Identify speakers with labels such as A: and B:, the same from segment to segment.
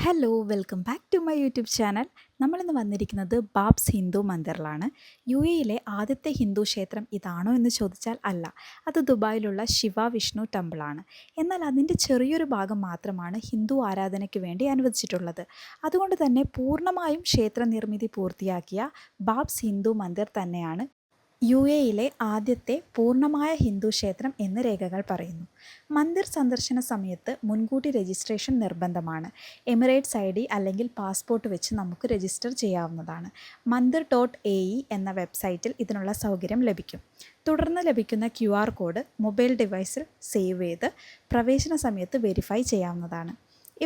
A: Hello welcome back to my YouTube channel. നമ്മളിന്ന് വന്നിരിക്കുന്നത് BAPS Hindu മന്ദിറിലാണ്. യിലെ ആദ്യത്തെ ഹിന്ദു ക്ഷേത്രം ഇതാണോ എന്ന് ചോദിച്ചാൽ അല്ല, അത് ദുബായിലുള്ള ശിവ വിഷ്ണു ടെമ്പിളാണ്. എന്നാൽ അതിൻ്റെ ചെറിയൊരു ഭാഗം മാത്രമാണ് ഹിന്ദു ആരാധനയ്ക്ക് വേണ്ടി അനുവദിച്ചിട്ടുള്ളത്. അതുകൊണ്ട് തന്നെ പൂർണ്ണമായും ക്ഷേത്ര നിർമ്മിതി പൂർത്തിയാക്കിയ ബാബ്സ് ഹിന്ദു മന്ദിർ തന്നെയാണ് യിലെ ആദ്യത്തെ പൂർണ്ണമായ ഹിന്ദു ക്ഷേത്രം എന്ന് രേഖകൾ പറയുന്നു. മന്ദിർ സന്ദർശന സമയത്ത് മുൻകൂട്ടി രജിസ്ട്രേഷൻ നിർബന്ധമാണ്. എമിറേറ്റ്സ് ID അല്ലെങ്കിൽ പാസ്പോർട്ട് വെച്ച് നമുക്ക് രജിസ്റ്റർ ചെയ്യാവുന്നതാണ്. mandir.ae എന്ന വെബ്സൈറ്റിൽ ഇതിനുള്ള സൗകര്യം ലഭിക്കും. തുടർന്ന് ലഭിക്കുന്ന QR കോഡ് മൊബൈൽ ഡിവൈസിൽ സേവ് ചെയ്ത് പ്രവേശന സമയത്ത് വെരിഫൈ ചെയ്യാവുന്നതാണ്.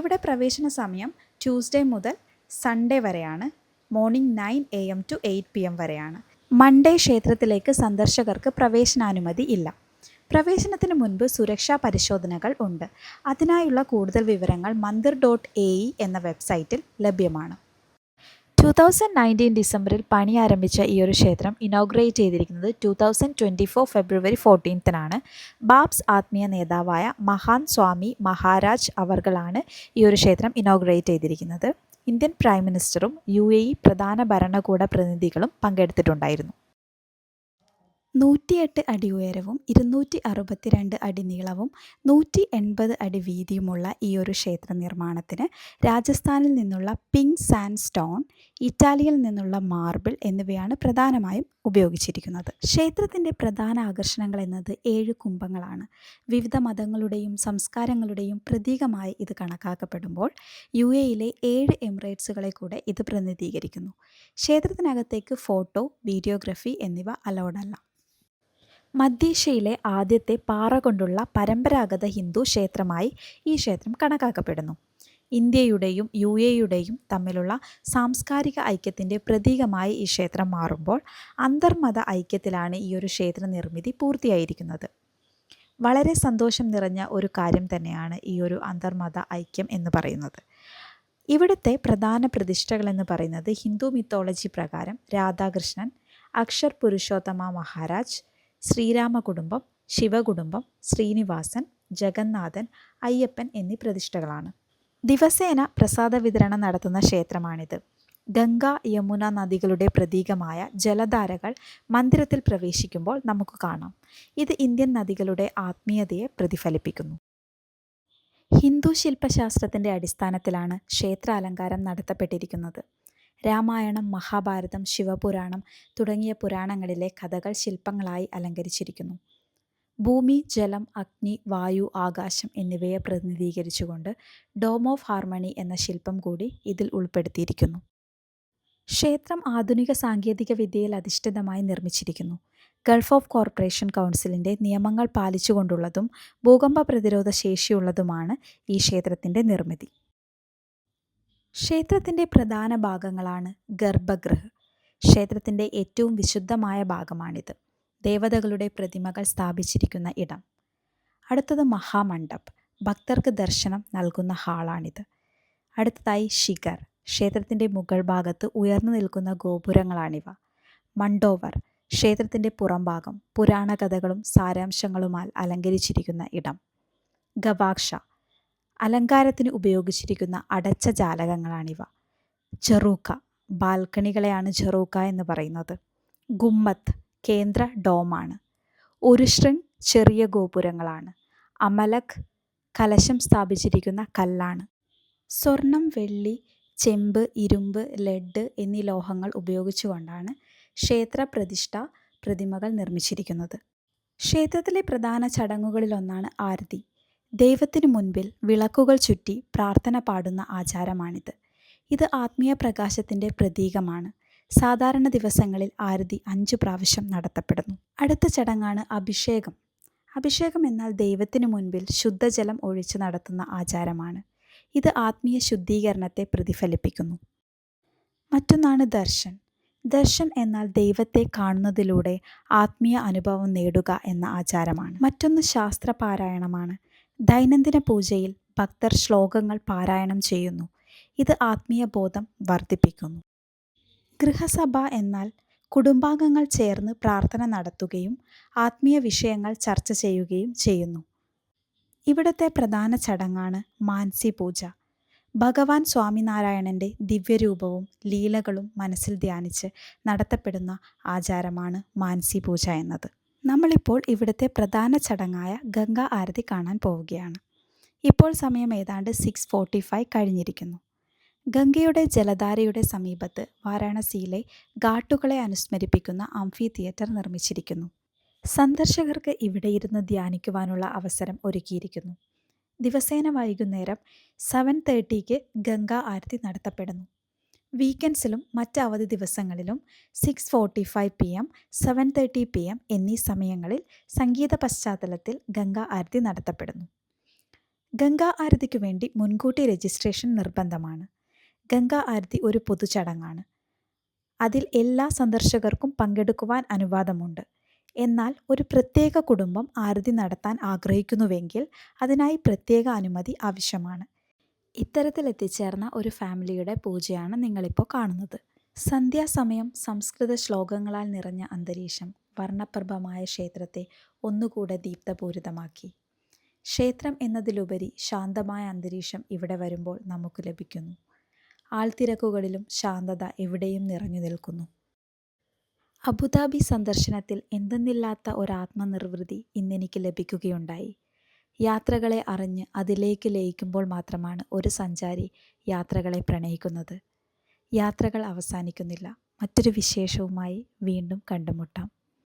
A: ഇവിടെ പ്രവേശന സമയം ട്യൂസ്ഡേ മുതൽ സൺഡേ വരെയാണ്. മോർണിംഗ് 9 AM to 8 PM വരെയാണ്. മൺഡേ ക്ഷേത്രത്തിലേക്ക് സന്ദർശകർക്ക് പ്രവേശനാനുമതി ഇല്ല. പ്രവേശനത്തിന് മുൻപ് സുരക്ഷാ പരിശോധനകൾ ഉണ്ട്. അതിനായുള്ള കൂടുതൽ വിവരങ്ങൾ mandir.ae എന്ന വെബ്സൈറ്റിൽ ലഭ്യമാണ്. 2019 ഡിസംബറിൽ പണി ആരംഭിച്ച ഈ ഒരു ക്ഷേത്രം ഇനോഗ്രേറ്റ് ചെയ്തിരിക്കുന്നത് 2024 ഫെബ്രുവരി 14 ബാബ്സ് ആത്മീയ നേതാവായ മഹാൻ സ്വാമി മഹാരാജ് അവർകളാണ് ഈ ഒരു ക്ഷേത്രം ഇനോഗ്രേറ്റ് ചെയ്തിരിക്കുന്നത്. ഇന്ത്യൻ പ്രൈം മിനിസ്റ്ററും UAE പ്രധാന ഭരണകൂട പ്രതിനിധികളും പങ്കെടുത്തിട്ടുണ്ടായിരുന്നു. 108 അടി ഉയരവും 262 അടി നീളവും 180 അടി വീതിയുമുള്ള ഈ ഒരു ക്ഷേത്ര നിർമ്മാണത്തിന് രാജസ്ഥാനിൽ നിന്നുള്ള പിങ്ക് സാൻഡ് സ്റ്റോൺ, ഇറ്റാലിയിൽ നിന്നുള്ള മാർബിൾ എന്നിവയാണ് പ്രധാനമായും ഉപയോഗിച്ചിരിക്കുന്നത്. ക്ഷേത്രത്തിൻ്റെ പ്രധാന ആകർഷണങ്ങൾ എന്നത് 7 കുംഭങ്ങളാണ്. വിവിധ മതങ്ങളുടെയും സംസ്കാരങ്ങളുടെയും പ്രതീകമായി ഇത് കണക്കാക്കപ്പെടുമ്പോൾ UAE 7 എമിറേറ്റ്സുകളെ കൂടെ ഇത് പ്രതിനിധീകരിക്കുന്നു. ക്ഷേത്രത്തിനകത്തേക്ക് ഫോട്ടോ, വീഡിയോഗ്രഫി എന്നിവ അലൗഡല്ല. മധ്യേഷ്യയിലെ ആദ്യത്തെ പാറ കൊണ്ടുള്ള പരമ്പരാഗത ഹിന്ദു ക്ഷേത്രമായി ഈ ക്ഷേത്രം കണക്കാക്കപ്പെടുന്നു. ഇന്ത്യയുടെയും UAEയുടെയും തമ്മിലുള്ള സാംസ്കാരിക ഐക്യത്തിൻ്റെ പ്രതീകമായി ഈ ക്ഷേത്രം മാറുമ്പോൾ അന്തർമത ഐക്യത്തിലാണ് ഈ ഒരു ക്ഷേത്ര നിർമ്മിതി പൂർത്തിയായിരിക്കുന്നത്. വളരെ സന്തോഷം നിറഞ്ഞ ഒരു കാര്യം തന്നെയാണ് ഈ ഒരു അന്തർമത ഐക്യം എന്ന് പറയുന്നത്. ഇവിടുത്തെ പ്രധാന പ്രതിഷ്ഠകൾ എന്ന് പറയുന്നത് ഹിന്ദു മിത്തോളജി പ്രകാരം രാധാകൃഷ്ണൻ, അക്ഷർ പുരുഷോത്തമ മഹാരാജ്, ശ്രീരാമ കുടുംബം, ശിവകുടുംബം, ശ്രീനിവാസൻ, ജഗന്നാഥൻ, അയ്യപ്പൻ എന്നീ പ്രതിഷ്ഠകളാണ്. ദിവസേന പ്രസാദ വിതരണം നടത്തുന്ന ക്ഷേത്രമാണിത്. ഗംഗ, യമുന നദികളുടെ പ്രതീകമായ ജലധാരകൾ മന്ദിരത്തിൽ പ്രവേശിക്കുമ്പോൾ നമുക്ക് കാണാം. ഇത് ഇന്ത്യൻ നദികളുടെ ആത്മീയതയെ പ്രതിഫലിപ്പിക്കുന്നു. ഹിന്ദു ശില്പശാസ്ത്രത്തിൻ്റെ അടിസ്ഥാനത്തിലാണ് ക്ഷേത്ര അലങ്കാരം നടത്തപ്പെട്ടിരിക്കുന്നത്. രാമായണം, മഹാഭാരതം, ശിവപുരാണം തുടങ്ങിയ പുരാണങ്ങളിലെ കഥകൾ ശില്പങ്ങളായി അലങ്കരിച്ചിരിക്കുന്നു. ഭൂമി, ജലം, അഗ്നി, വായു, ആകാശം എന്നിവയെ പ്രതിനിധീകരിച്ചുകൊണ്ട് ഡോം ഓഫ് ഹാർമണി എന്ന ശില്പം കൂടി ഇതിൽ ഉൾപ്പെടുത്തിയിരിക്കുന്നു. ക്ഷേത്രം ആധുനിക സാങ്കേതിക വിദ്യയിൽ അധിഷ്ഠിതമായി നിർമ്മിച്ചിരിക്കുന്നു. ഗൾഫ് ഓഫ് കോർപ്പറേഷൻ കൗൺസിലിൻ്റെ നിയമങ്ങൾ പാലിച്ചുകൊണ്ടുള്ളതും ഭൂകമ്പ പ്രതിരോധ ശേഷിയുള്ളതുമാണ് ഈ ക്ഷേത്രത്തിൻ്റെ നിർമ്മിതി. ക്ഷേത്രത്തിൻ്റെ പ്രധാന ഭാഗങ്ങളാണ് ഗർഭഗൃഹ്. ക്ഷേത്രത്തിൻ്റെ ഏറ്റവും വിശുദ്ധമായ ഭാഗമാണിത്. ദേവതകളുടെ പ്രതിമകൾ സ്ഥാപിച്ചിരിക്കുന്ന ഇടം. അടുത്തത് മഹാമണ്ഡപ്, ഭക്തർക്ക് ദർശനം നൽകുന്ന ഹാളാണിത്. അടുത്തതായി ശിഖർ, ക്ഷേത്രത്തിൻ്റെ മുകൾ ഭാഗത്ത് ഉയർന്നു നിൽക്കുന്ന ഗോപുരങ്ങളാണിവ. മണ്ഡോവർ, ക്ഷേത്രത്തിൻ്റെ പുറംഭാഗം പുരാണ കഥകളും സാരാംശങ്ങളുമാൽ അലങ്കരിച്ചിരിക്കുന്ന ഇടം. ഗവാക്ഷ, അലങ്കാരത്തിന് ഉപയോഗിച്ചിരിക്കുന്ന അടച്ച ജാലകങ്ങളാണിവ. ജറൂക്ക, ബാൽക്കണികളെയാണ് ജറൂക്ക എന്ന് പറയുന്നത്. ഗുമ്മത്ത്, കേന്ദ്ര ഡോമാണ്. ഒരു ശൃംഗ്, ചെറിയ ഗോപുരങ്ങളാണ്. അമലക്, കലശം സ്ഥാപിച്ചിരിക്കുന്ന കല്ലാണ്. സ്വർണം, വെള്ളി, ചെമ്പ്, ഇരുമ്പ്, ലെഡ് എന്നീ ലോഹങ്ങൾ ഉപയോഗിച്ചുകൊണ്ടാണ് ക്ഷേത്ര പ്രതിഷ്ഠ പ്രതിമകൾ നിർമ്മിച്ചിരിക്കുന്നത്. ക്ഷേത്രത്തിലെ പ്രധാന ചടങ്ങുകളിലൊന്നാണ് ആരതി. ദൈവത്തിനു മുൻപിൽ വിളക്കുകൾ ചുറ്റി പ്രാർത്ഥന പാടുന്ന ആചാരമാണിത്. ഇത് ആത്മീയ പ്രകാശത്തിൻ്റെ പ്രതീകമാണ്. സാധാരണ ദിവസങ്ങളിൽ ആരതി 5 പ്രാവശ്യം നടത്തപ്പെടുന്നു. അടുത്ത ചടങ്ങാണ് അഭിഷേകം. അഭിഷേകം എന്നാൽ ദൈവത്തിനു മുൻപിൽ ശുദ്ധജലം ഒഴിച്ച് നടത്തുന്ന ആചാരമാണ്. ഇത് ആത്മീയ ശുദ്ധീകരണത്തെ പ്രതിഫലിപ്പിക്കുന്നു. മറ്റൊന്നാണ് ദർശൻ. ദർശൻ എന്നാൽ ദൈവത്തെ കാണുന്നതിലൂടെ ആത്മീയ അനുഭവം നേടുക എന്ന ആചാരമാണ്. മറ്റൊന്ന് ശാസ്ത്രപാരായണമാണ്. ദൈനംദിന പൂജയിൽ ഭക്തർ ശ്ലോകങ്ങൾ പാരായണം ചെയ്യുന്നു. ഇത് ആത്മീയ ബോധം വർദ്ധിപ്പിക്കുന്നു. ഗൃഹസഭ എന്നാൽ കുടുംബാംഗങ്ങൾ ചേർന്ന് പ്രാർത്ഥന നടത്തുകയും ആത്മീയ വിഷയങ്ങൾ ചർച്ച ചെയ്യുകയും ചെയ്യുന്നു. ഇവിടുത്തെ പ്രധാന ചടങ്ങാണ് മാൻസി പൂജ. ഭഗവാൻ സ്വാമിനാരായണൻ്റെ ദിവ്യരൂപവും ലീലകളും മനസ്സിൽ ധ്യാനിച്ച് നടത്തപ്പെടുന്ന ആചാരമാണ് മാൻസി പൂജ എന്നത്. നമ്മളിപ്പോൾ ഇവിടുത്തെ പ്രധാന ചടങ്ങായ ഗംഗാ ആരതി കാണാൻ പോവുകയാണ്. ഇപ്പോൾ സമയം ഏതാണ്ട് 6:45 കഴിഞ്ഞിരിക്കുന്നു. ഗംഗയുടെ ജലധാരയുടെ സമീപത്ത് വാരാണസിയിലെ ഘാട്ടുകളെ അനുസ്മരിപ്പിക്കുന്ന ആംഫി തിയേറ്റർ നിർമ്മിച്ചിരിക്കുന്നു. സന്ദർശകർക്ക് ഇവിടെ ഇരുന്ന് ധ്യാനിക്കുവാനുള്ള അവസരം ഒരുക്കിയിരിക്കുന്നു. ദിവസേന വൈകുന്നേരം 7:30 ഗംഗാ ആരതി നടത്തപ്പെടുന്നു. വീക്കെൻഡ്സിലും മറ്റ് അവധി ദിവസങ്ങളിലും 6:45 PM, 7:30 PM എന്നീ സമയങ്ങളിൽ സംഗീത പശ്ചാത്തലത്തിൽ ഗംഗാ ആരതി നടത്തപ്പെടുന്നു. ഗംഗാ ആരതിക്കു വേണ്ടി മുൻകൂട്ടി രജിസ്ട്രേഷൻ നിർബന്ധമാണ്. ഗംഗാ ആരതി ഒരു പൊതുചടങ്ങാണ്. അതിൽ എല്ലാ സന്ദർശകർക്കും പങ്കെടുക്കുവാൻ അനുവാദമുണ്ട്. എന്നാൽ ഒരു പ്രത്യേക കുടുംബം ആരതി നടത്താൻ ആഗ്രഹിക്കുന്നുവെങ്കിൽ അതിനായി പ്രത്യേക അനുമതി ആവശ്യമാണ്. ഇത്തരത്തിൽ എത്തിച്ചേർന്ന ഒരു ഫാമിലിയുടെ പൂജയാണ് നിങ്ങളിപ്പോൾ കാണുന്നത്. സന്ധ്യാസമയം സംസ്കൃത ശ്ലോകങ്ങളാൽ നിറഞ്ഞ അന്തരീക്ഷം വർണ്ണപ്രഭമായ ക്ഷേത്രത്തെ ഒന്നുകൂടെ ദീപ്തപൂരിതമാക്കി. ക്ഷേത്രം എന്നതിലുപരി ശാന്തമായ അന്തരീക്ഷം ഇവിടെ വരുമ്പോൾ നമുക്ക് ലഭിക്കുന്നു. ആൾത്തിരക്കുകളിലും ശാന്തത എവിടെയും നിറഞ്ഞു നിൽക്കുന്നു. അബുദാബി സന്ദർശനത്തിൽ എന്തെന്നില്ലാത്ത ഒരാത്മനിർവൃതി ഇന്നെനിക്ക് ലഭിക്കുകയുണ്ടായി. യാത്രകളെ അറിഞ്ഞ് അതിലേക്ക് ലയിക്കുമ്പോൾ മാത്രമാണ് ഒരു സഞ്ചാരി യാത്രകളെ പ്രണയിക്കുന്നത്. യാത്രകൾ അവസാനിക്കുന്നില്ല. മറ്റൊരു വിശേഷവുമായി വീണ്ടും കണ്ടുമുട്ടാം.